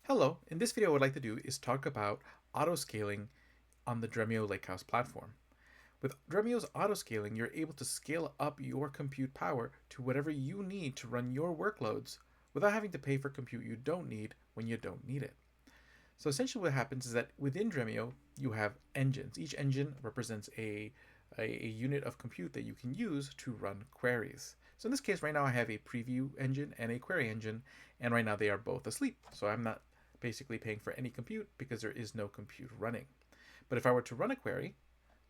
Hello, in this video what I'd like to do is talk about auto-scaling on the Dremio Lakehouse platform. With Dremio's auto-scaling, you're able to scale up your compute power to whatever you need to run your workloads without having to pay for compute you don't need when you don't need it. So essentially what happens is that within Dremio, you have engines. Each engine represents a unit of compute that you can use to run queries. So in this case, right now I have a preview engine and a query engine, and right now they are both asleep. So I'm not basically paying for any compute because there is no compute running. But if I were to run a query,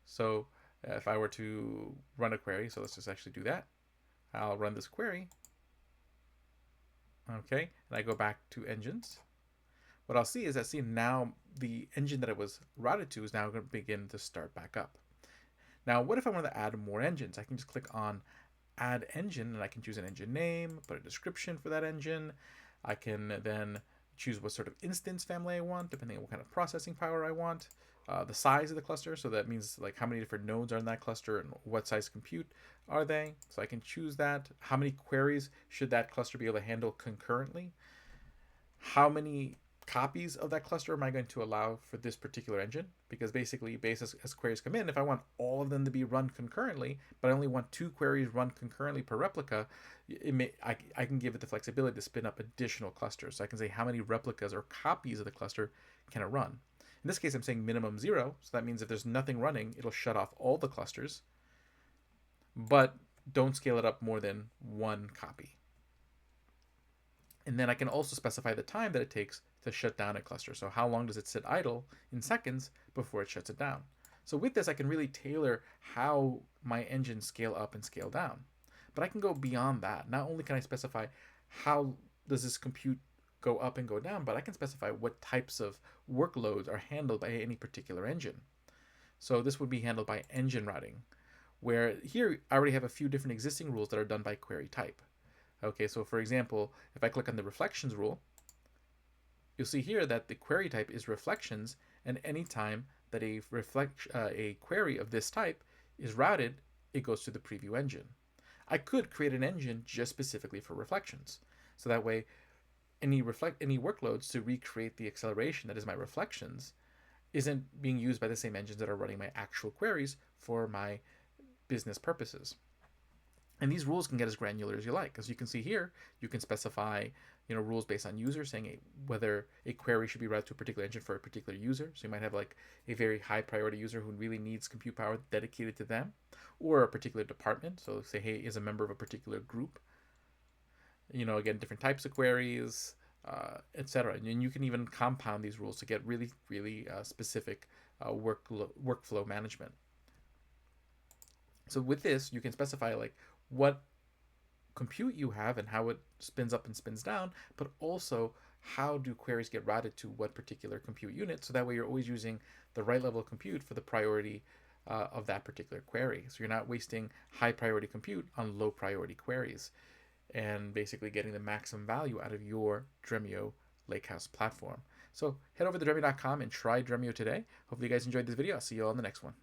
so if I were to run a query, so let's just actually do that. I'll run this query. Okay, and I go back to engines. What I'll see is now the engine that it was routed to is now going to begin to start back up. Now, what if I want to add more engines? I can just click on add engine and I can choose an engine name, put a description for that engine. I can then choose what sort of instance family I want, depending on what kind of processing power I want, the size of the cluster. So that means like how many different nodes are in that cluster and what size compute are they. So I can choose that. How many queries should that cluster be able to handle concurrently? How many copies of that cluster am I going to allow for this particular engine? Because basically, based as queries come in, if I want all of them to be run concurrently, but I only want 2 queries run concurrently per replica, I can give it the flexibility to spin up additional clusters. So I can say how many replicas or copies of the cluster can it run. In this case, I'm saying minimum 0. So that means if there's nothing running, it'll shut off all the clusters, but don't scale it up more than 1 copy. And then I can also specify the time that it takes to shut down a cluster. So how long does it sit idle in seconds before it shuts it down? So with this, I can really tailor how my engines scale up and scale down. But I can go beyond that. Not only can I specify how does this compute go up and go down, but I can specify what types of workloads are handled by any particular engine. So this would be handled by engine routing, where here I already have a few different existing rules that are done by query type. Okay, so for example, if I click on the reflections rule, you'll see here that the query type is reflections, and anytime that a query of this type is routed, it goes to the preview engine. I could create an engine just specifically for reflections, so that way any workloads to recreate the acceleration that is my reflections isn't being used by the same engines that are running my actual queries for my business purposes. And these rules can get as granular as you like. As you can see here, you can specify rules based on user, saying whether a query should be routed to a particular engine for a particular user. So you might have like a very high priority user who really needs compute power dedicated to them, or a particular department. So say, hey, is a member of a particular group. Again, different types of queries, etc. And you can even compound these rules to get really, really specific workflow management. So with this, you can specify like what compute you have and how it spins up and spins down, but also how do queries get routed to what particular compute unit, so that way you're always using the right level of compute for the priority of that particular query. So you're not wasting high priority compute on low priority queries, and basically getting the maximum value out of your Dremio Lakehouse platform. So head over to Dremio.com and try Dremio today. Hopefully you guys enjoyed this video. I'll see you all in the next one.